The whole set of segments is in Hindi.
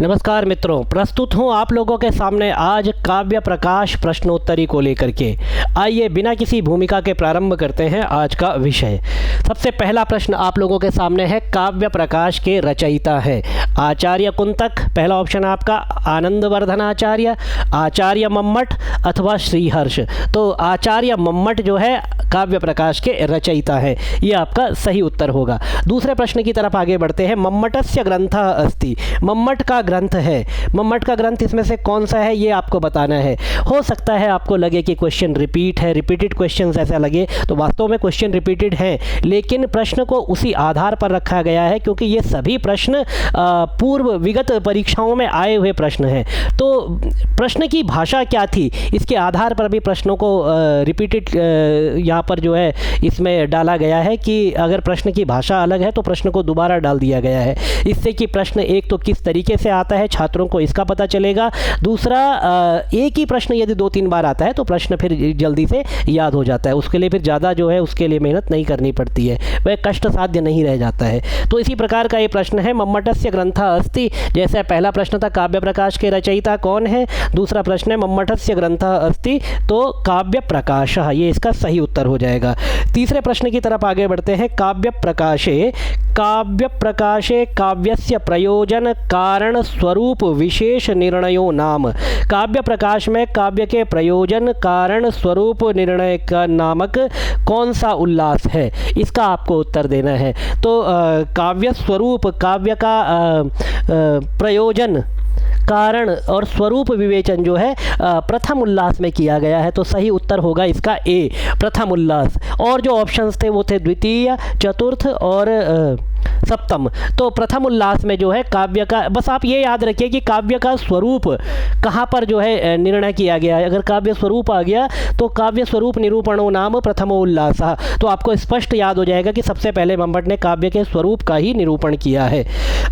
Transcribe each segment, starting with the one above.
नमस्कार मित्रों, प्रस्तुत हूँ आप लोगों के सामने आज काव्य प्रकाश प्रश्नोत्तरी को लेकर के। आइए बिना किसी भूमिका के प्रारंभ करते हैं आज का विषय। सबसे पहला प्रश्न आप लोगों के सामने है, काव्य प्रकाश के रचयिता है आचार्य कुंतक, पहला ऑप्शन आपका आनंदवर्धन आचार्य, आचार्य मम्मट अथवा श्रीहर्ष। तो आचार्य मम्मट जो है काव्य प्रकाश के रचयिता है, ये आपका सही उत्तर होगा। दूसरे प्रश्न की तरफ आगे बढ़ते हैं। मम्मटस्य ग्रंथः अस्ति, मम्मट का ग्रंथ है, मम्मट का ग्रंथ इसमें से कौन सा है ये आपको बताना है। हो सकता है आपको लगे कि क्वेश्चन रिपीट है, रिपीटेड क्वेश्चन ऐसा लगे, तो वास्तव में क्वेश्चन रिपीटेड है, लेकिन प्रश्न को उसी आधार पर रखा गया है क्योंकि ये सभी प्रश्न पूर्व विगत परीक्षाओं में आए हुए प्रश्न हैं। तो प्रश्न की भाषा क्या थी इसके आधार पर भी प्रश्नों को रिपीटेड यहाँ पर जो है इसमें डाला गया है कि अगर प्रश्न की भाषा अलग है तो प्रश्न को दोबारा डाल दिया गया है, इससे कि प्रश्न एक तो किस तरीके से आता है छात्रों को इसका पता चलेगा, दूसरा एक ही प्रश्न यदि 2-3 बार आता है तो प्रश्न फिर जल्दी से याद हो जाता है, उसके लिए फिर ज़्यादा जो है उसके लिए मेहनत नहीं करनी पड़ती है, वह कष्ट साध्य नहीं रह जाता है। तो इसी प्रकार का ये प्रश्न है, मम्मटस्य ग्रंथः अस्ति। जैसे पहला प्रश्न था काव्य प्रकाश के रचयिता कौन है, दूसरा प्रश्न है मम्मटस्य ग्रंथः अस्ति, तो काव्य प्रकाशः, ये इसका सही उत्तर हो जाएगा। तीसरे प्रश्न की तरफ आगे बढ़ते हैं। काव्य प्रकाशे काव्यस्य प्रयोजन कारण स्वरूप विशेष निर्णयों नाम। काव्य प्रकाश में काव्य के प्रयोजन कारण स्वरूप निर्णय का नामक कौन सा उल्लास है, इसका आपको उत्तर देना है। तो काव्य स्वरूप, काव्य का प्रयोजन, कारण और स्वरूप विवेचन जो है प्रथम उल्लास में किया गया है, तो सही उत्तर होगा इसका ए, प्रथम उल्लास। और जो ऑप्शंस थे वो थे द्वितीय, चतुर्थ और सप्तम। तो प्रथम उल्लास में जो है काव्य का, बस आप ये याद रखिए कि काव्य का स्वरूप कहाँ पर जो है निर्णय किया गया है। अगर काव्य स्वरूप आ गया तो काव्य स्वरूप निरूपणो नाम प्रथमो उल्लास, तो आपको स्पष्ट याद हो जाएगा कि सबसे पहले मम्मट ने काव्य के स्वरूप का ही निरूपण किया है।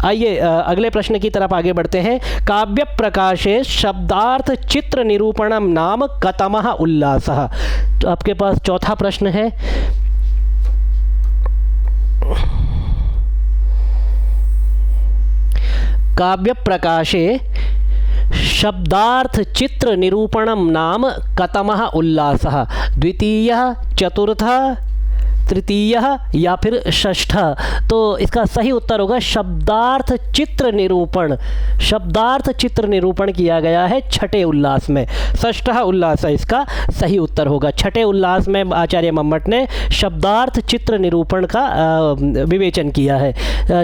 आइए अगले प्रश्न की तरफ आगे बढ़ते हैं। काव्य प्रकाशे शब्दार्थ चित्र निरूपणम नाम कतमः उल्लासः। तो आपके पास चौथा प्रश्न है। काव्य प्रकाशे शब्दार्थ चित्र निरूपणम नाम कतमः उल्लासः, द्वितीयः, चतुर्थः, तृतीयः या फिर षष्ठः। तो इसका सही उत्तर होगा शब्दार्थ चित्र निरूपण। शब्दार्थ चित्र निरूपण किया गया है छठे उल्लास में, षष्ठः उल्लास है इसका सही उत्तर होगा। छठे उल्लास में आचार्य मम्मट ने शब्दार्थ चित्र निरूपण का विवेचन किया है,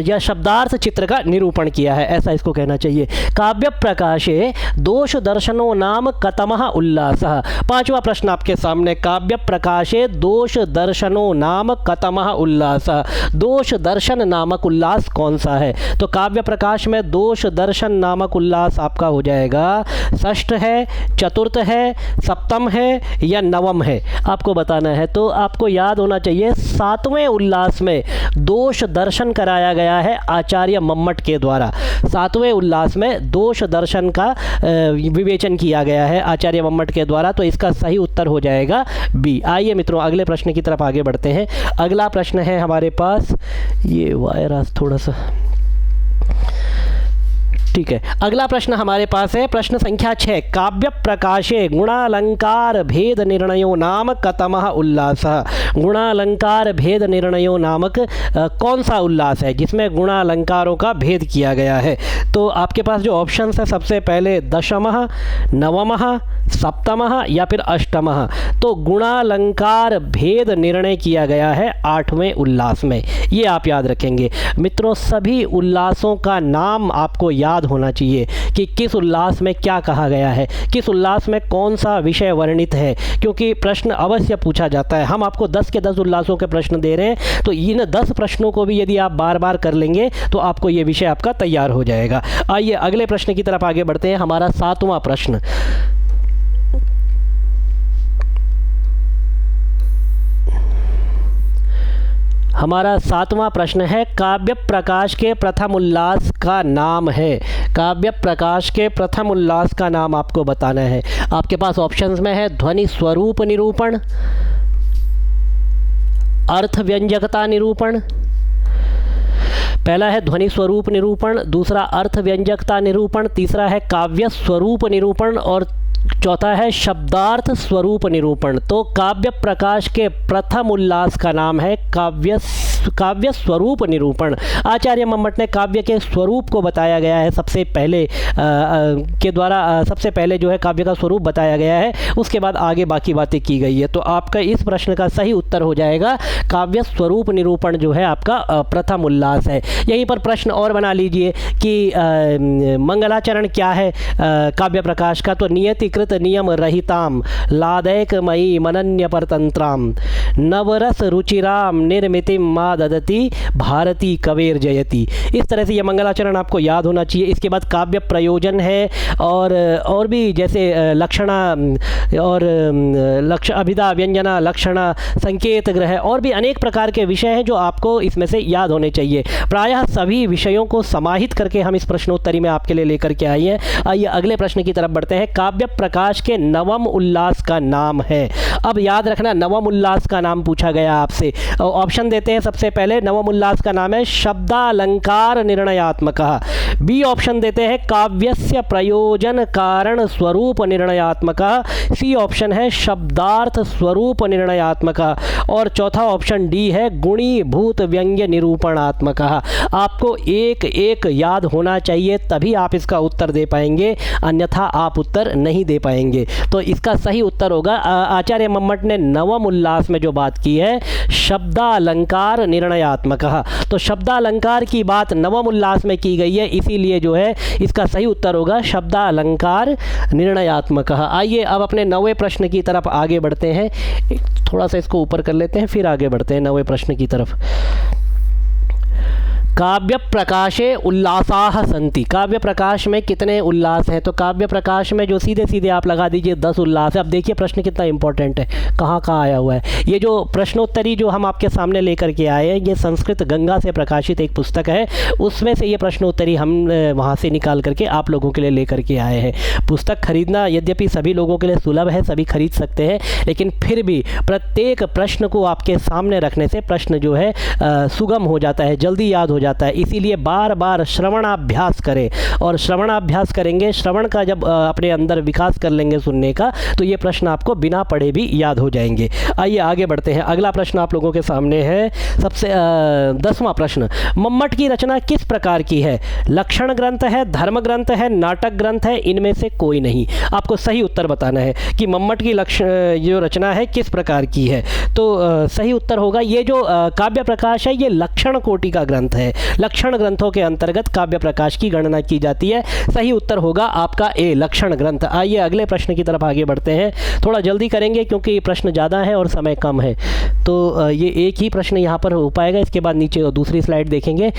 या शब्दार्थ चित्र का निरूपण किया है, ऐसा इसको कहना चाहिए। काव्य प्रकाशे दोष दर्शनो नाम कतमः उल्लासः। पांचवा प्रश्न आपके सामने, काव्य प्रकाशे दोष दर्शनो नाम कतमः उल्लास। दोष दर्शन नामक उल्लास कौन सा है? तो काव्य प्रकाश में दोष दर्शन नामक उल्लास आपका हो जाएगा षष्ठ है, चतुर्थ है, सप्तम है या नवम है, आपको बताना है। तो आपको याद होना चाहिए 7वें उल्लास में दोष दर्शन कराया गया है आचार्य मम्मट के द्वारा। 7वें उल्लास में दोष दर्शन का विवेचन किया गया है आचार्य मम्मट के द्वारा, तो इसका सही उत्तर हो जाएगा बी। आइए मित्रों अगले प्रश्न की तरफ आगे बढ़ते हैं। अगला प्रश्न है हमारे पास, ये वायर आज थोड़ा सा ठीक है। अगला प्रश्न हमारे पास है प्रश्न संख्या 6। काव्य प्रकाशे गुणालंकार भेद निर्णयो नाम कतमः उल्लासः। गुणालंकार भेद निर्णयो नामक कौन सा उल्लास है जिसमें गुणालंकारों का भेद किया गया है? तो आपके पास जो ऑप्शंस है, सबसे पहले दशमः, नवमः, सप्तमः या फिर अष्टमः। तो गुणालंकार भेद निर्णय किया गया है 8वें उल्लास में, ये आप याद रखेंगे मित्रों। सभी उल्लासों का नाम आपको याद होना चाहिए कि किस उल्लास में क्या कहा गया है, किस उल्लास में कौन सा विषय वर्णित है, क्योंकि प्रश्न अवश्य पूछा जाता है। हम आपको 10 के 10 उल्लासों के प्रश्न दे रहे हैं, तो इन 10 प्रश्नों को भी यदि आप बार बार कर लेंगे तो आपको ये विषय आपका तैयार हो जाएगा। आइए अगले प्रश्न की तरफ आगे बढ़ते हैं। हमारा 7वां प्रश्न, हमारा 7वां प्रश्न है, काव्य प्रकाश के प्रथम उल्लास का नाम है। काव्य प्रकाश के प्रथम उल्लास का नाम आपको बताना है। आपके पास ऑप्शंस में है ध्वनि स्वरूप निरूपण, अर्थ व्यंजकता निरूपण, पहला है ध्वनि स्वरूप निरूपण, दूसरा अर्थ व्यंजकता निरूपण, तीसरा है काव्य स्वरूप निरूपण और चौथा है शब्दार्थ स्वरूप निरूपण। तो काव्य प्रकाश के प्रथम उल्लास का नाम है काव्य स्वरूप निरूपण। आचार्य मम्मट ने काव्य के स्वरूप को बताया गया है सबसे पहले के द्वारा सबसे पहले जो है काव्य का स्वरूप बताया गया है, उसके बाद आगे बाकी बातें की गई है। तो आपका इस प्रश्न का सही उत्तर हो जाएगा काव्य स्वरूप निरूपण जो है आपका प्रथम उल्लास है। यहीं पर प्रश्न और बना लीजिए कि मंगलाचरण क्या है काव्य प्रकाश का। तो नियतिकृत नियम रहिताम लादैकमयी मनन्य परतंत्राम नवरस रुचिराम निर्मितिम मा ददति भारती कवेर जयति। इस तरह से यह मंगलाचरण आपको याद होना चाहिए। इसके बाद काव्य प्रयोजन है और भी जैसे लक्षणा और अभिधा व्यंजना लक्षणा संकेत ग्रह और भी अनेक प्रकार के विषय हैं जो आपको इसमें से याद होने चाहिए। प्रायः सभी विषयों को समाहित करके हम इस प्रश्नोत्तरी में आपके लिए लेकर के आए हैं। आइए अगले प्रश्न की तरफ बढ़ते हैं। काव्य प्रकाश के नवम उल्लास का नाम है। अब याद रखना नवम उल्लास का नाम पूछा गया आपसे। ऑप्शन देते हैं। सबसे पहले नवम उल्लास का नाम है शब्दालंकार निर्णयात्मक। बी ऑप्शन देते हैं काव्यस्य प्रयोजन कारण स्वरूप निर्णयात्मक। सी ऑप्शन है शब्दार्थ स्वरूप निर्णयात्मक और चौथा ऑप्शन डी है गुणीभूत व्यंग्य निरूपणात्मक। आपको एक एक याद होना चाहिए तभी आप इसका उत्तर दे पाएंगे, अन्यथा आप उत्तर नहीं दे पाएंगे। तो इसका सही उत्तर होगा आचार्य मम्मट ने नवम उल्लास में जो बात की है शब्दालंकार निर्णयात्मक। तो शब्दालंकार की बात नवम उल्लास में की गई है, इसीलिए जो है इसका सही उत्तर होगा शब्दालंकार निर्णयात्मक। आइए अब अपने 9वें प्रश्न की तरफ आगे बढ़ते हैं। थोड़ा सा इसको ऊपर कर लेते हैं फिर आगे बढ़ते हैं 9वें प्रश्न की तरफ। काव्य प्रकाशे उल्लासाः सन्ति। काव्य प्रकाश में कितने उल्लास हैं? तो काव्य प्रकाश में जो सीधे सीधे आप लगा दीजिए 10 उल्लास है। अब देखिए प्रश्न कितना इंपॉर्टेंट है, कहाँ कहाँ आया हुआ है। ये जो प्रश्नोत्तरी जो हम आपके सामने लेकर के आए हैं, ये संस्कृत गंगा से प्रकाशित एक पुस्तक है, उसमें से ये प्रश्नोत्तरी हम वहाँ से निकाल करके आप लोगों के लिए लेकर के आए हैं। पुस्तक खरीदना यद्यपि सभी लोगों के लिए सुलभ है, सभी खरीद सकते हैं, लेकिन फिर भी प्रत्येक प्रश्न को आपके सामने रखने से प्रश्न जो है सुगम हो जाता है, जल्दी याद हो जाता है। इसीलिए बार बार श्रवणाभ्यास करें, और श्रवणाभ्यास करेंगे, श्रवण का जब अपने अंदर विकास कर लेंगे सुनने का, तो ये प्रश्न आपको बिना पढ़े भी याद हो जाएंगे। आइए आगे बढ़ते हैं। अगला प्रश्न आप लोगों के सामने है सबसे 10वां प्रश्न। मम्मट की रचना किस प्रकार की है? लक्षण ग्रंथ है, धर्म ग्रंथ है, नाटक ग्रंथ है, इनमें से कोई नहीं। आपको सही उत्तर बताना है कि मम्मट की जो रचना है किस प्रकार की है। तो सही उत्तर होगा ये जो काव्य प्रकाश है ये लक्षण कोटि का ग्रंथ है। लक्षण ग्रंथों के अंतर्गत काव्य प्रकाश की गणना की जाती है। सही उत्तर होगा आपका ए, लक्षण ग्रंथ। आइए अगले प्रश्न की तरफ आगे बढ़ते हैं। थोड़ा जल्दी करेंगे क्योंकि प्रश्न ज़्यादा है और समय कम है, तो ये एक ही प्रश्न यहाँ पर हो पाएगा। इसके बाद नीचे दूसरी स्लाइड देखेंगे।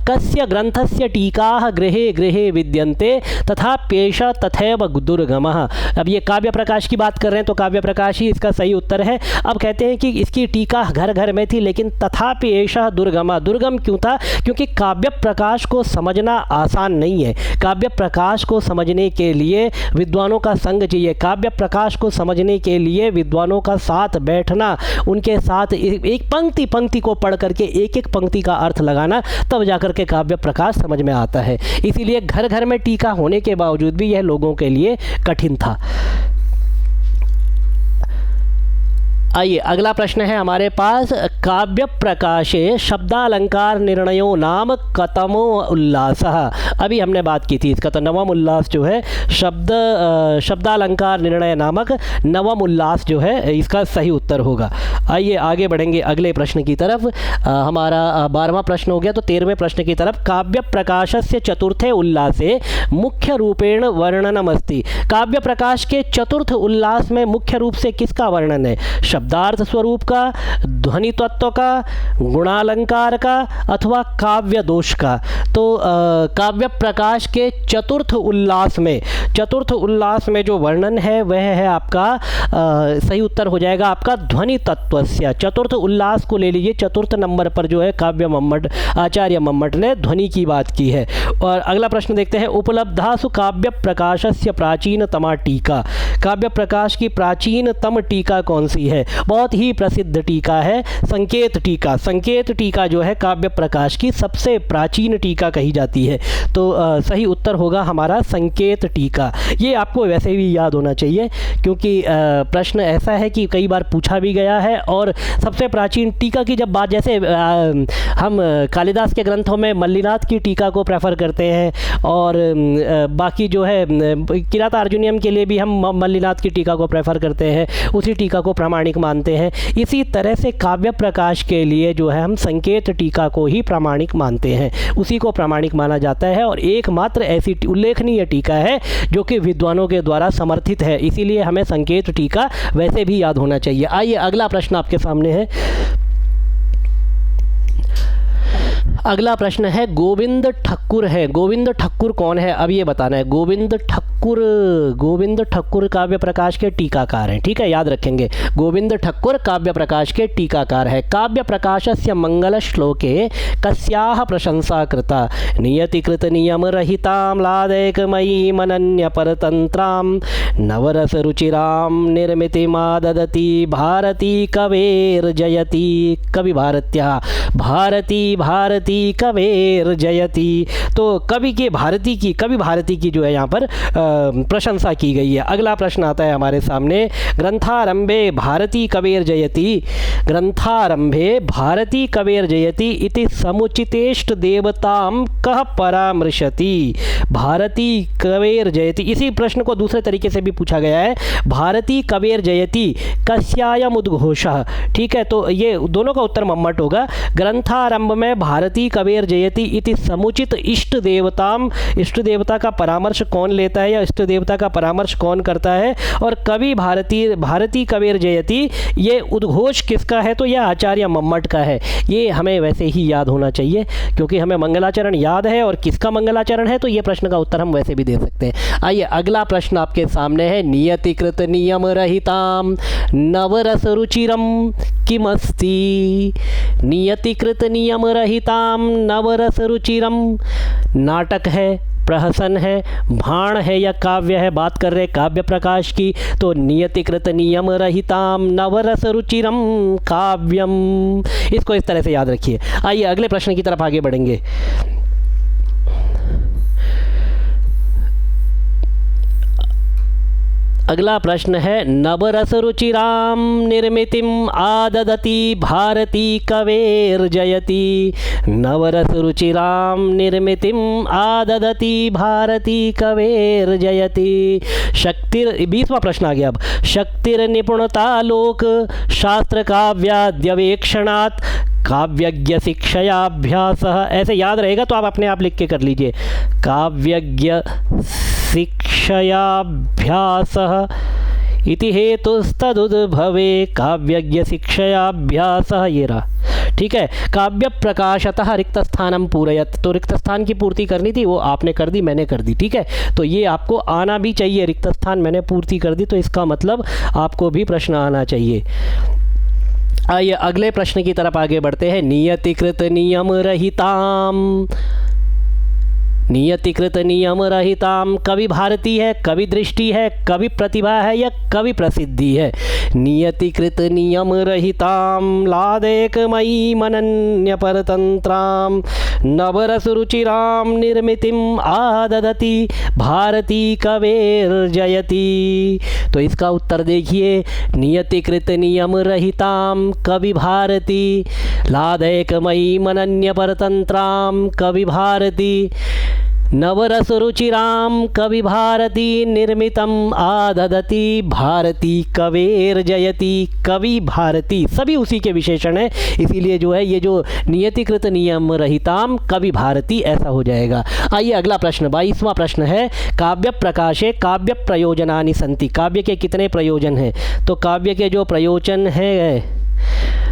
कस्य ग्रंथस्य टीकाः गृहे गृहे विद्यन्ते तथा पेश तथैव दुर्गमः। अब ये काव्य प्रकाश की बात कर रहे हैं, तो काव्य प्रकाश ही इसका सही उत्तर है। अब कहते हैं कि इसकी टीका घर घर में थी, लेकिन तथापि एषः दुर्गमः। दुर्गम क्यों था? क्योंकि काव्य प्रकाश को समझना आसान नहीं है। काव्य प्रकाश को समझने के लिए विद्वानों का संग चाहिए। काव्य प्रकाश को समझने के लिए विद्वानों का साथ बैठना, उनके साथ एक पंक्ति पंक्ति को पढ़ करके एक एक पंक्ति का अर्थ लगाना, तब जाकर के काव्य प्रकाश समझ में आता है। इसीलिए घर घर में टीका होने के बावजूद भी यह लोगों के लिए कठिन था। आइए अगला प्रश्न है हमारे पास। काव्य प्रकाशे शब्दालंकार निर्णयो नाम कतमो उल्लासः। अभी हमने बात की थी इसका, तो नवम उल्लास जो है शब्दालंकार निर्णय नामक नवम उल्लास जो है इसका सही उत्तर होगा। आइए आगे बढ़ेंगे अगले प्रश्न की तरफ। हमारा 12वां प्रश्न हो गया, तो 13वें प्रश्न की तरफ। काव्य प्रकाशस्य चतुर्थे उल्लासे मुख्य रूपेण वर्णनमस्ति। काव्य प्रकाश के चतुर्थ उल्लास में मुख्य रूप से किसका वर्णन है? शब्दार्थ स्वरूप का, ध्वनि तत्व का, गुणालंकार का, अथवा काव्य दोष का। तो काव्य प्रकाश के चतुर्थ उल्लास में जो वर्णन है वह है आपका सही उत्तर हो जाएगा आपका ध्वनि तत्वस्य। चतुर्थ उल्लास को ले लीजिए, चतुर्थ नंबर पर जो है काव्य मम्मट आचार्य मम्मट ने ध्वनि की बात की है। और अगला प्रश्न देखते हैं, उपलब्धासु काव्य प्रकाशस्य प्राचीनतमा टीका। काव्य प्रकाश की प्राचीनतम टीका कौन सी है? बहुत ही प्रसिद्ध टीका है संकेत टीका। संकेत टीका जो है काव्य प्रकाश की सबसे प्राचीन टीका कही जाती है। तो सही उत्तर होगा हमारा संकेत टीका। ये आपको वैसे भी याद होना चाहिए क्योंकि प्रश्न ऐसा है कि कई बार पूछा भी गया है। और सबसे प्राचीन टीका की जब बात, जैसे हम कालिदास के ग्रंथों में मल्लिनाथ की टीका को प्रेफर करते हैं और बाकी जो है किरातार्जुनीयम के लिए भी हम मल्लिनाथ की टीका को प्रेफर करते हैं, उसी टीका को प्रामाणिक मानते हैं। इसी तरह से काव्य प्रकाश के लिए जो है हम संकेत टीका को ही प्रामाणिक मानते हैं, उसी को प्रामाणिक माना जाता है। और एकमात्र ऐसी उल्लेखनीय टीका है जो कि विद्वानों के द्वारा समर्थित है, इसीलिए हमें संकेत टीका वैसे भी याद होना चाहिए। आइए अगला प्रश्न आपके सामने है। अगला प्रश्न है गोविंद ठक्कुर है। गोविंद ठक्कुर कौन है अब ये बताना है। गोविंद ठक्कुर काव्य प्रकाश के टीकाकार हैं, ठीक है, याद रखेंगे। गोविंद ठक्कुर काव्य प्रकाश के टीकाकार है। काव्य प्रकाशस्य मंगल श्लोके कस्याः प्रशंसा कृता? नियतिकृत नियम रहितां लादैकमयी मनन्य परतंत्रां नवरस रुचिरां निर्मितिमाददति भारती कवेर्जयति। कवि भारत्या भारती कवेर जयति। तो कवि भारती की जो है यहाँ पर प्रशंसा की गई है। अगला प्रश्न आता है हमारे सामने, ग्रंथारंभे भारती कवेर जयति इति समुचितेष्ट देवताम कह परामृशति? भारती कवेर जयति, इसी प्रश्न को दूसरे तरीके से भी पूछा गया है। भारती कवेर जयति कस्यायम उद्घोषः, ठीक है, तो ये दोनों का उत्तर मम्मट होगा। ग्रंथारंभ में भारती कवेर जयति इति समुचित इष्ट देवता का परामर्श कौन लेता है या इष्ट देवता का परामर्श कौन करता है? और कवि भारती कवेर जयति ये उद्घोष किसका है? तो यह आचार्य मम्मट का है। ये हमें वैसे ही याद होना चाहिए क्योंकि हमें मंगलाचरण याद है और किसका मंगलाचरण है, तो ये प्रश्न का उत्तर हम वैसे भी दे सकते हैं। आइए अगला प्रश्न आपके सामने है, नियतिकृत नियम रहिताम नवरस रुचिरम किमस्ति? नियतिकृत नियम रहिताम नवरस रुचिरम नाटक है, प्रहसन है, भाण है या काव्य है? बात कर रहे काव्य प्रकाश की, तो नियतिकृत नियम रहिताम नवरस रुचिरम काव्यम। इसको इस तरह से याद रखिए। आइए अगले प्रश्न की तरफ आगे बढ़ेंगे। अगला प्रश्न है, नवरस रुचिराम निर्मितिम आददति भारती कवेर जयति। नवरस रुचिराम निर्मितिम आददति भारती कवेर जयति। शक्तिर 20वां प्रश्न आ गया अब। शक्तिर निपुणता लोक शास्त्र काव्याद्यवेक्षणात् काव्यज्ञ शिक्षयाभ्यास। ऐसे याद रहेगा तो आप अपने आप लिख के कर लीजिए। काव्यज्ञ शिक्षयाभ्यास इति हेतुस्तदुद्भवे काव्यज्ञ शिक्षयाभ्यास। ये रहा, ठीक है। काव्य प्रकाशतः रिक्त स्थानम पूरयत, तो रिक्त स्थान की पूर्ति करनी थी, वो आपने कर दी, मैंने कर दी, ठीक है। तो ये आपको आना भी चाहिए, रिक्त स्थान मैंने पूर्ति कर दी तो इसका मतलब आपको भी प्रश्न आना चाहिए। आइए अगले प्रश्न की तरफ आगे बढ़ते हैं। नियतिकृत नियम रहिताम कवि भारती है, कवि दृष्टि है, कवि प्रतिभा है या कवि प्रसिद्धि है? नियतिकृत नियम रहिताम लादेकमयी मनन्य परतंत्राम नवरस रुचिराम निर्मितिम आददति भारती कवेर जयति। तो इसका उत्तर देखिए, नियतिकृत नियम रहिताम कवि भारती लादेकमयी मनन्य परतंत्राम कवि भारती नवरस रुचिराम कवि भारती निर्मितम आददति भारती कवेर जयति। कवि भारती सभी उसी के विशेषण है, इसीलिए जो है ये जो नियतिकृत नियम रहिताम कवि भारती ऐसा हो जाएगा। आइए अगला प्रश्न 22वां प्रश्न है, काव्य प्रकाशे काव्य प्रयोजनानि सन्ति। काव्य के कितने प्रयोजन हैं? तो काव्य के जो प्रयोजन हैं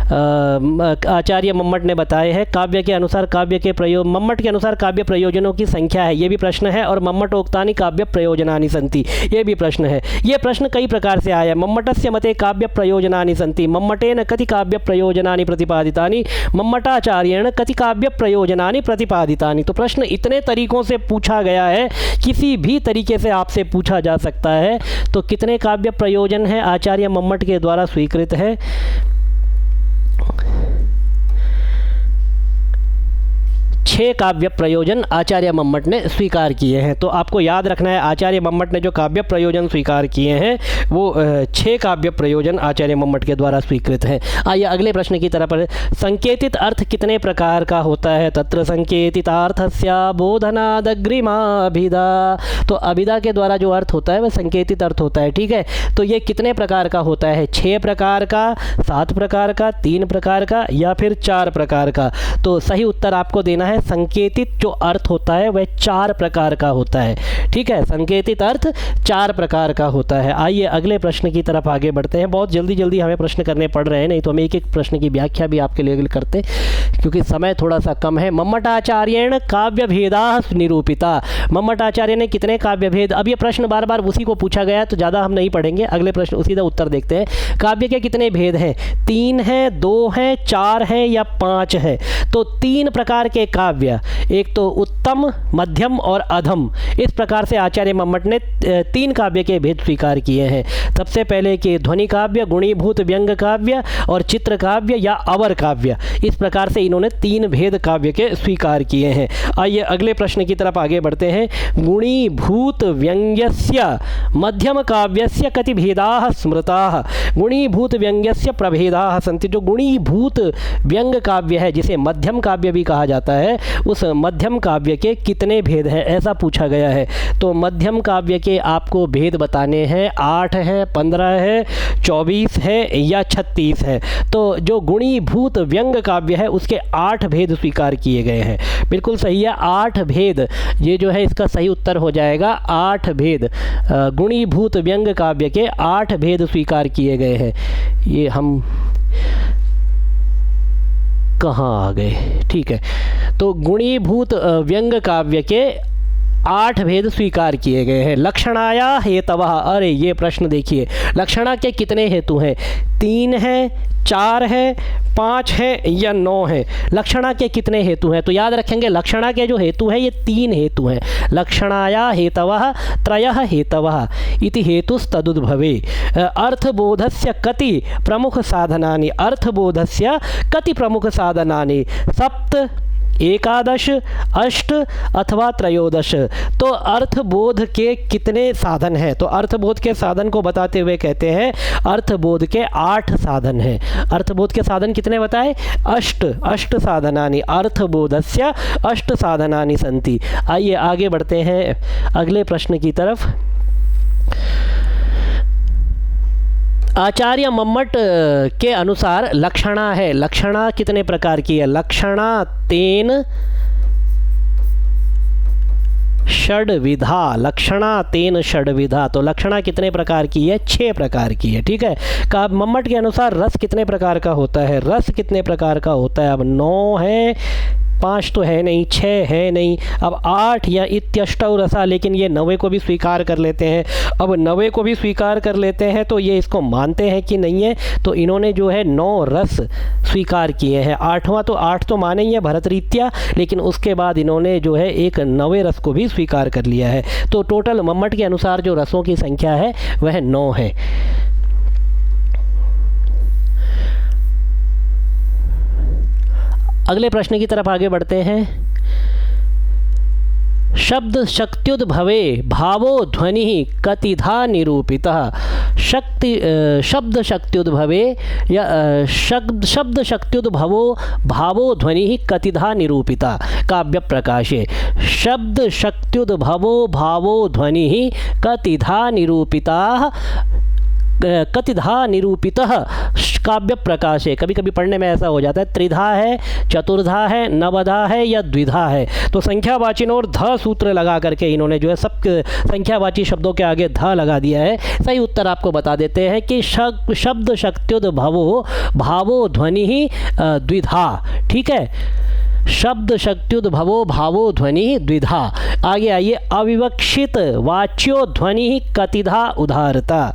आचार्य मम्मट ने बताए हैं। काव्य के अनुसार काव्य के प्रयोग, मम्मट के अनुसार काव्य प्रयोजनों की संख्या है, ये भी प्रश्न है। और मम्मटोक्तानि काव्य प्रयोजनानि सन्ति, ये भी प्रश्न है। ये प्रश्न कई प्रकार से आया। मम्मटस्य मते काव्य प्रयोजनानि सन्ति, मम्मटेन कति काव्य प्रयोजनानि प्रतिपादितानि, मम्मटाचार्येण कति काव्य प्रयोजनानि प्रतिपादितानि। तो प्रश्न इतने तरीकों से पूछा गया है, किसी भी तरीके से आपसे पूछा जा सकता है। तो कितने काव्य प्रयोजन हैं आचार्य मम्मट के द्वारा स्वीकृत है? 6 काव्य प्रयोजन आचार्य मम्मट ने स्वीकार किए हैं। तो आपको याद रखना है, आचार्य मम्मट ने जो काव्य प्रयोजन स्वीकार किए हैं वो 6 काव्य प्रयोजन आचार्य मम्मट के द्वारा स्वीकृत हैं। आइए अगले प्रश्न की तरफ। संकेतित अर्थ कितने प्रकार का होता है? तत्र संकेतितार्थस्य बोधनादग्रिमाभिधा। तो अभिधा के द्वारा जो अर्थ होता है वह संकेतित अर्थ होता है, ठीक है। तो ये कितने प्रकार का होता है? 6 प्रकार का, 7 प्रकार का, 3 प्रकार का या फिर 4 प्रकार का? तो सही उत्तर आपको देना है, संकेतित जो अर्थ होता है वह 4 प्रकार का होता है, ठीक है। संकेतित अर्थ 4 प्रकार का होता है। आइए अगले प्रश्न की तरफ आगे बढ़ते हैं। बहुत जल्दी जल्दी हमें प्रश्न करने पड़ रहे हैं, नहीं तो हम एक एक प्रश्न की व्याख्या भी आपके लिए करते क्योंकि समय थोड़ा सा कम है। मम्मटाचार्येण काव्य भेदा निरूपिता। मम्मटाचार्य ने कितने काव्य भेद? अब ये प्रश्न बार बार उसी को पूछा गया है तो ज़्यादा हम नहीं पढ़ेंगे, अगले प्रश्न उसी का उत्तर देखते हैं। काव्य के कितने भेद हैं? 3 हैं, 2 हैं, 4 हैं या 5 हैं? तो 3 प्रकार के काव्य, एक तो उत्तम, मध्यम और अधम, इस प्रकार से आचार्य मम्मट ने 3 काव्य के भेद स्वीकार किए हैं। सबसे पहले कि ध्वनि काव्य, गुणीभूत व्यंग काव्य और चित्र काव्य या अवर काव्य, इस प्रकार से इन्होंने 3 भेद काव्य के स्वीकार किए हैं। आइए अगले प्रश्न की तरफ आगे बढ़ते हैं। गुणीभूत व्यंग्यस्य मध्यम काव्यस्य कति भेदाः स्मृताः। गुणीभूत व्यंग्यस्य प्रभेदाः सन्ति। जो गुणीभूत व्यंग काव्य है, जिसे मध्यम काव्य भी कहा जाता है, उस मध्यम काव्य के कितने भेद हैं, ऐसा पूछा गया है। तो मध्यम काव्य के आपको भेद बताने हैं। 8 है, 15 है, 24 है या 36 है। तो जो गुणीभूत व्यंग काव्य है उसके 8 भेद स्वीकार किए गए हैं। बिल्कुल सही है, 8 भेद, ये जो है इसका सही उत्तर हो जाएगा 8 भेद। गुणीभूत व्यंग काव्य के 8 भेद स्वीकार किए गए हैं। ये हम कहाँ आ गए, ठीक है। तो गुणीभूत व्यंग काव्य के 8 भेद स्वीकार किए गए हैं। लक्षणाया हेतवः। अरे ये प्रश्न देखिए, लक्षणा के कितने हेतु हैं? 3 हैं, 4 है, 5 है या 9 है? लक्षणा के कितने हेतु हैं? तो याद रखेंगे लक्षणा के जो हेतु हैं ये 3 हेतु हैं। लक्षणाया हेतवः त्रयः हेतवः इति हेतुस्तदुद्भवे। अर्थबोधस्य कति प्रमुख साधनानि? अर्थबोधस्य कति प्रमुख साधनानि? 7, 11, 8 अथवा 13। तो अर्थबोध के कितने साधन हैं? तो अर्थबोध के साधन को बताते हुए कहते हैं अर्थबोध के 8 साधन हैं। अर्थबोध के साधन कितने बताए? 8 साधनानि। अर्थबोधस्य 8 साधनानि सन्ति। आइए आगे बढ़ते हैं अगले प्रश्न की तरफ। आचार्य मम्मट के अनुसार लक्षणा है, लक्षणा कितने प्रकार की है? लक्षणा तेन षड्विधा। लक्षणा तेन षड्विधा। तो लक्षणा कितने प्रकार की है? 6 प्रकार की है, ठीक है। का मम्मट के अनुसार रस कितने प्रकार का होता है? रस कितने प्रकार का होता है? अब 9 है, 5 तो है नहीं, 6 है नहीं, अब 8 या इत्यष्टौ रसा, लेकिन ये 9वें को भी स्वीकार कर लेते हैं। अब 9वें को भी स्वीकार कर लेते हैं तो ये इसको मानते हैं कि नहीं है, तो इन्होंने जो है 9 रस स्वीकार किए हैं। 8वां तो 8 तो माने ही है भरतरीत्या, लेकिन उसके बाद इन्होंने जो है एक 9वें रस को भी स्वीकार कर लिया है। तो टोटल मम्मट के अनुसार जो रसों की संख्या है वह 9 है। अगले प्रश्न की तरफ आगे बढ़ते हैं। शब्द शक्त्युद्भवे भावो ध्वनि कतिधा निरूपितः। शब्द शक्त्युद्भवे या शब्द शक्त्युद्भवो भावो ध्वनि कतिधा निरूपिता काव्य प्रकाशे। शब्द शक्त्युद्भवो भावो ध्वनि कतिधा निरूपिता कतिधा निरूपितः काव्य प्रकाशे। कभी कभी पढ़ने में ऐसा हो जाता है, त्रिधा है, चतुर्धा है, नवधा है या द्विधा है। तो संख्यावाची और ध सूत्र लगा करके इन्होंने जो है सब संख्यावाची शब्दों के आगे ध लगा दिया है। सही उत्तर आपको बता देते हैं कि शब्द शक्त्युद्भवो भावो ध्वनि ही द्विधा। ठीक है, शब्द शक्त्युद्भवो भावो ध्वनि द्विधा। आगे आइए, अविवक्षित वाच्यो ध्वनि कतिधा उदारता।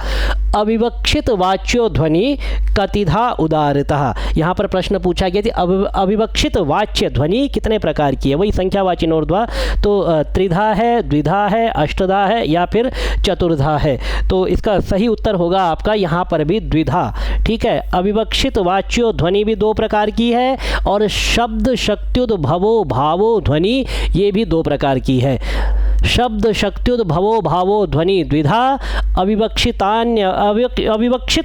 अविवक्षित वाच्यो ध्वनि कतिधा उदारता। यहाँ पर प्रश्न पूछा गया कि अविवक्षित वाच्य ध्वनि कितने प्रकार की है। वही संख्यावाची नोर्ध्वा, तो त्रिधा है, द्विधा है, अष्टधा है या फिर चतुर्धा है। तो इसका सही उत्तर होगा आपका यहाँ पर भी द्विधा। ठीक है, अविवक्षित वाच्यो ध्वनि भी दो प्रकार की है और शब्द शक्त्युद्भवो भावो ध्वनि ये भी दो प्रकार की है। शब्द शक्त्युद्भवो भावो ध्वनि द्विधा, अविवक्षित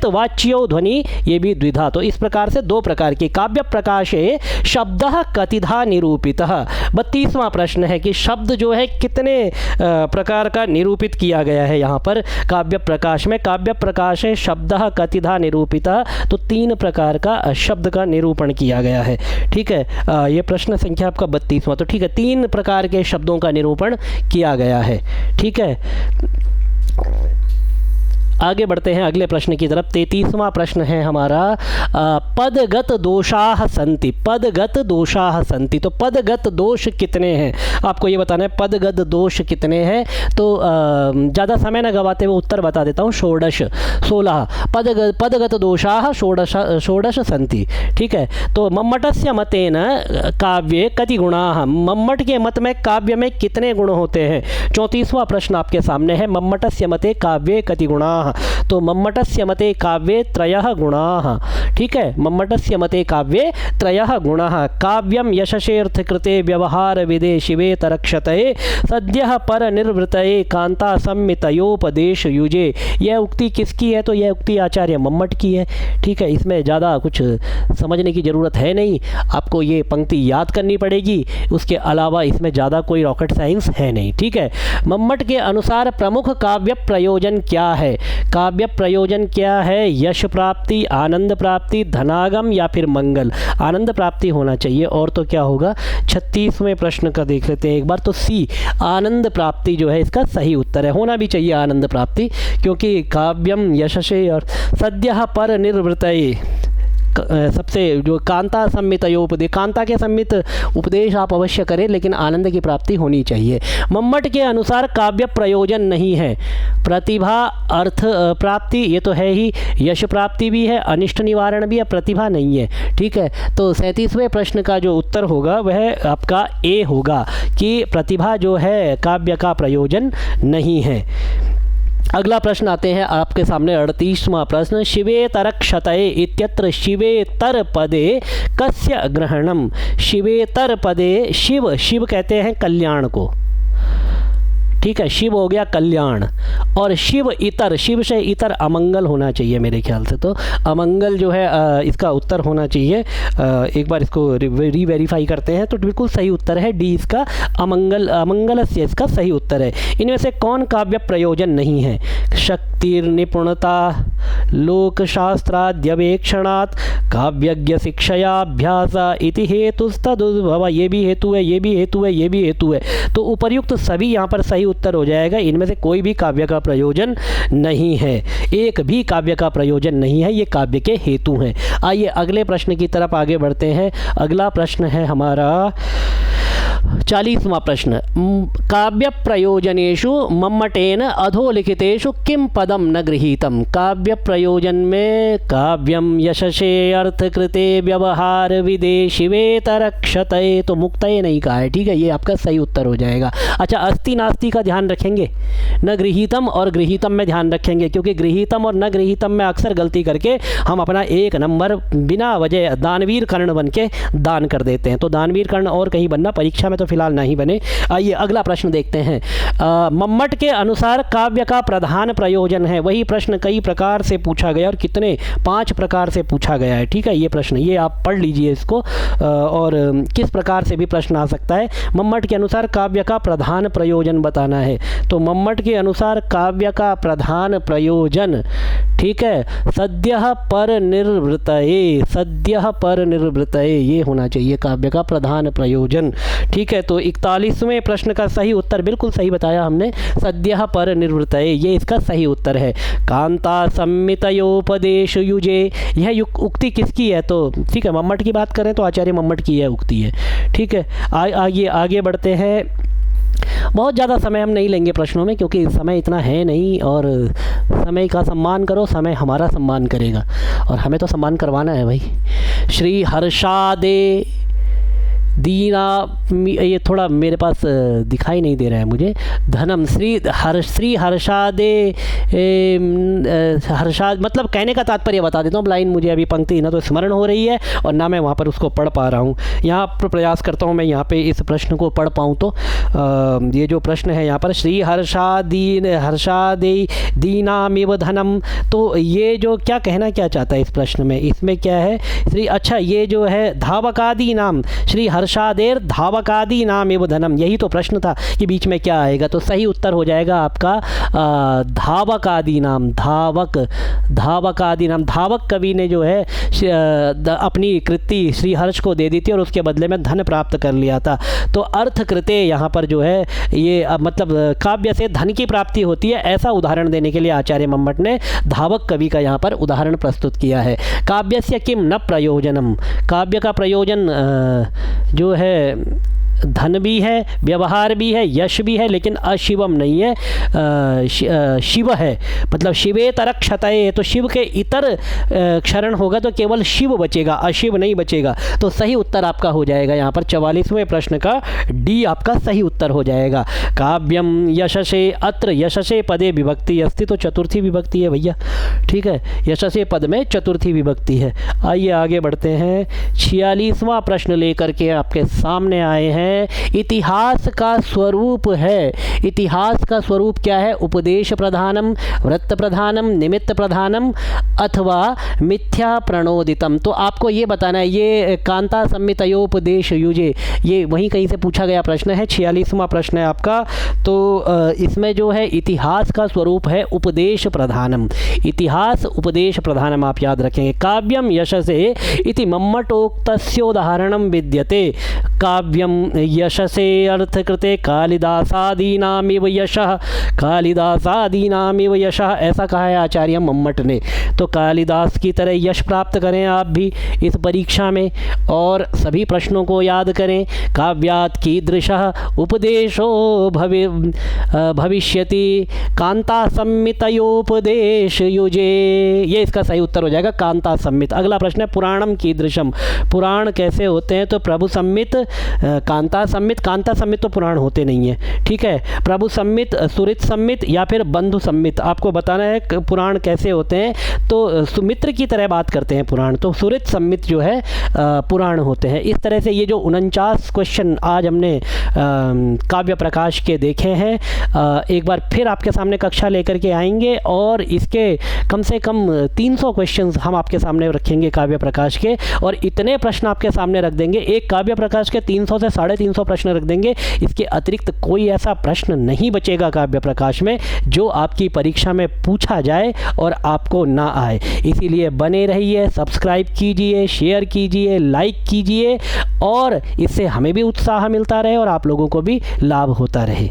वाच्यो ध्वनि ये भी द्विधा। तो इस प्रकार से दो प्रकार की। काव्य प्रकाशे शब्दः कतिधा निरूपितः। 32वां प्रश्न है कि शब्द जो है कितने प्रकार का निरूपित किया गया है यहाँ पर काव्य प्रकाश में। काव्य प्रकाशे शब्दः कतिधा निरूपितः, तो 3 प्रकार का शब्द का निरूपण किया गया है। ठीक है, ये प्रश्न संख्या आपका 32वां। तो ठीक है, 3 प्रकार के शब्दों का निरूपण किया गया है। ठीक है, आगे बढ़ते हैं अगले प्रश्न की तरफ। 33वां प्रश्न है हमारा, पदगत दोषाः सन्ति। पदगत दोषाः सन्ति, तो पदगत दोष कितने हैं आपको ये बताना है। पदगत दोष कितने हैं, तो ज़्यादा समय न गवाते हुए उत्तर बता देता हूँ। 16 पदगत दोषाः षोडश सन्ति। ठीक है, तो मम्मटस्य मतेन काव्ये कति गुणाः। मम्मट के मत में काव्य में कितने गुण होते हैं। 34वां प्रश्न आपके सामने है, मम्मटस्य मते काव्ये कति गुणाः। तो मम्मटस्य मते काव्ये त्रयः गुणाः। ठीक है, मम्मटस्य मते काव्ये त्रयः गुणाः। काव्यम यशसेऽर्थ कृते व्यवहार विदे शिवे तरक्षतये सद्यः पर निर्वृतये कांता सम्मितयोपदेश युजे। यह उक्ति किसकी है, तो यह उक्ति आचार्य मम्मट की है। ठीक है, इसमें ज़्यादा कुछ समझने की ज़रूरत है नहीं, आपको ये पंक्ति याद करनी पड़ेगी। उसके अलावा इसमें ज़्यादा कोई रॉकेट साइंस है नहीं। ठीक है, मम्मट के अनुसार प्रमुख काव्य प्रयोजन क्या है। काव्य प्रयोजन क्या है, यश प्राप्ति, आनंद प्राप्ति, धनागम या फिर मंगल। आनंद प्राप्ति होना चाहिए, और तो क्या होगा। 36वें प्रश्न का देख लेते हैं एक बार, तो सी आनंद प्राप्ति जो है इसका सही उत्तर है। होना भी चाहिए आनंद प्राप्ति, क्योंकि काव्यम यशसे और सद्यः पर निर्वृतये, सबसे जो कांता सम्मितयोपदेश, कांता के सम्मित उपदेश आप अवश्य करें, लेकिन आनंद की प्राप्ति होनी चाहिए। मम्मट के अनुसार काव्य प्रयोजन नहीं है। प्रतिभा, अर्थ प्राप्ति ये तो है ही, यश प्राप्ति भी है, अनिष्ट निवारण भी है, प्रतिभा नहीं है। ठीक है, तो 37वें प्रश्न का जो उत्तर होगा वह आपका ए होगा कि प्रतिभा जो है काव्य का प्रयोजन नहीं है। अगला प्रश्न आते हैं आपके सामने 38वां प्रश्न, शिवेतरक्षतये इत्यत्र शिवेतर पदे कस्य ग्रहणम। शिवेतर पदे, शिव, शिव कहते हैं कल्याण को। ठीक है, शिव हो गया कल्याण, और शिव इतर, शिव से इतर अमंगल होना चाहिए मेरे ख्याल से। तो अमंगल जो है इसका उत्तर होना चाहिए। एक बार इसको रीवेरीफाई करते हैं, तो बिल्कुल सही उत्तर है डी, इसका अमंगल, अमंगलस्य इसका सही उत्तर है। इनमें से कौन काव्य प्रयोजन नहीं है। शक्तिर्निपुणता, लोकशास्त्राद्यवेक्षणात्, काव्यज्ञ शिक्षयाभ्यास इति हेतुस्तदुद्भव। ये भी हेतु है, ये भी हेतु है, ये भी हेतु है। तो उपर्युक्त सभी यहाँ पर सही उत्तर हो जाएगा। इनमें से कोई भी काव्य का प्रयोजन नहीं है, एक भी काव्य का प्रयोजन नहीं है, ये काव्य के हेतु हैं। आइए अगले प्रश्न की तरफ आगे बढ़ते हैं। अगला प्रश्न है हमारा 40वां प्रश्न, काव्य प्रयोजनेषु मम्मटेन अधोलिखितेषु किम पदम न गृहीतम। काव्य प्रयोजन में काव्यम यशसे अर्थ कृते व्यवहार विदे शिवेतरक्षतये, तो मुक्तये नहीं कहा है। ठीक है, ये आपका सही उत्तर हो जाएगा। अच्छा, अस्ति नास्ति का ध्यान रखेंगे, न गृहीतम और गृहीतम में ध्यान रखेंगे, क्योंकि गृहीतम और न गृहीतम में अक्सर गलती करके हम अपना 1 नंबर बिना वजह दानवीर कर्ण बन के दान कर देते हैं। तो दानवीर कर्ण और कहीं बनना परीक्षा में में तो फिलहाल नहीं बने। आइए अगला प्रश्न देखते हैं। मम्मट के अनुसार काव्य का प्रधान प्रयोजन है। वही प्रश्न कई प्रकार से पूछा गया और कितने 5 प्रकार से पूछा गया है। ठीक है, ये प्रश्न ये आप पढ़ लीजिए इसको, और किस प्रकार से भी प्रश्न आ सकता है। मम्मट के अनुसार काव्य का प्रधान प्रयोजन बताना है। तो मम्मट के अनुसार काव्य का प्रधान प्रयोजन, ठीक है, सद्यः परनिर्वृतये, सद्यः परनिर्वृतये, ये होना चाहिए काव्य का प्रधान प्रयोजन। ठीक है, तो 41वें प्रश्न का सही उत्तर बिल्कुल सही बताया हमने, सद्यः परनिर्वृतये, ये इसका सही उत्तर है। कांता संमितयोपदेश युजे, यह उक्ति किसकी है? तो ठीक है, मम्मट की बात करें तो आचार्य मम्मट की यह उक्ति है। ठीक है, आगे बढ़ते हैं। बहुत ज़्यादा समय हम नहीं लेंगे प्रश्नों में, क्योंकि समय इतना है नहीं, और समय का सम्मान करो, समय हमारा सम्मान करेगा, और हमें तो सम्मान करवाना है भाई। श्री हर्षादे दीना, ये थोड़ा मेरे पास दिखाई नहीं दे रहा है मुझे, धनम श्री हर्षादे हर्षाद, मतलब कहने का तात्पर्य बता देता हूँ। लाइन मुझे अभी पंक्ति ना तो स्मरण हो रही है और ना मैं वहाँ पर उसको पढ़ पा रहा हूँ। यहाँ पर प्रयास करता हूँ मैं यहाँ पे इस प्रश्न को पढ़ पाऊँ। तो ये जो प्रश्न है यहाँ पर, श्री हर्षादे दीनामिव धनम, तो ये जो क्या कहना क्या चाहता है इस प्रश्न में, इसमें क्या है श्री, अच्छा ये जो है धावकादि नाम, श्री हर्षादेर धावकादि नाम एवं धनम, यही तो प्रश्न था कि बीच में क्या आएगा। तो सही उत्तर हो जाएगा आपका धावकादि नाम, धावकादि नाम। धावक कवि ने जो है अपनी कृति श्री हर्ष को दे दी थी और उसके बदले में धन प्राप्त कर लिया था। तो अर्थ कृते यहाँ पर जो है ये मतलब काव्य से धन की प्राप्ति होती है, ऐसा उदाहरण देने के लिए आचार्य मम्मट ने धावक कवि का यहाँ पर उदाहरण प्रस्तुत किया है। काव्यस्य किम न प्रयोजनम, काव्य का प्रयोजन जो है धन भी है, व्यवहार भी है, यश भी है, लेकिन अशिवम नहीं है, शिव है, मतलब शिवेतर क्षतये, तो शिव के इतर क्षरण होगा तो केवल शिव बचेगा, अशिव नहीं बचेगा। तो सही उत्तर आपका हो जाएगा यहाँ पर 44वें प्रश्न का डी आपका सही उत्तर हो जाएगा। काव्यम यशसे, अत्र यशसे पदे विभक्ति अस्ति, तो चतुर्थी विभक्ति है भैया। ठीक है, यशसे पद में चतुर्थी विभक्ति है। आइए आगे बढ़ते हैं। 46वां प्रश्न लेकर के आपके सामने आए हैं। इतिहास का स्वरूप है, इतिहास का स्वरूप क्या है? उपदेश प्रधानम, वृत्त प्रधानम, निमित्त प्रधानम अथवा मिथ्या प्रणोदितम। तो आपको ये बताना है, ये कांता संमितयोपदेश युजे, ये वहीं कहीं से पूछा गया प्रश्न है, 46वां प्रश्न है आपका। तो इसमें जो है इतिहास का स्वरूप है उपदेश प्रधानम, इतिहास उपदेश प्रधानम आप याद रखेंगे। काव्यम यशसे इति मम्मटोक्तस्योदाहरणम विद्यते, काव्यम यशसे अर्थकृते कालिदासादीनामिव यशः, कालिदासादीनामिव यशः, ऐसा कहा है आचार्य मम्मट ने। तो कालिदास की तरह यश प्राप्त करें आप भी इस परीक्षा में, और सभी प्रश्नों को याद करें। काव्यात् कीदृशः उपदेशो भविष्यति, कांता संमितयोपदेश युजे, ये इसका सही उत्तर हो जाएगा, कांता संमित। अगला प्रश्न है पुराणम कीदृशम, पुराण कैसे होते हैं? तो प्रभु संमित, कांता संमित, कांता संमित तो पुराण होते नहीं हैं। ठीक है, प्रभु संमित, सुरित संमित या फिर बंधु संमित, आपको बताना है पुराण कैसे होते हैं। तो सुमित्र की तरह बात करते हैं पुराण, तो सुरित संमित जो है पुराण होते हैं। इस तरह से ये जो 49 क्वेश्चन आज हमने काव्य प्रकाश के देखे हैं, एक बार फिर आपके सामने कक्षा लेकर के आएंगे और इसके कम से कम 300 क्वेश्चंस हम आपके सामने रखेंगे काव्य प्रकाश के, और इतने प्रश्न आपके सामने रख देंगे, एक काव्य प्रकाश के 300 से 350 प्रश्न रख देंगे। इसके अतिरिक्त कोई ऐसा प्रश्न नहीं बचेगा काव्य प्रकाश में जो आपकी परीक्षा में पूछा जाए और आपको ना आए। इसीलिए बने रहिए, सब्सक्राइब कीजिए, शेयर कीजिए, लाइक कीजिए, और इससे हमें भी उत्साह मिलता रहे और आप लोगों को भी लाभ होता रहे।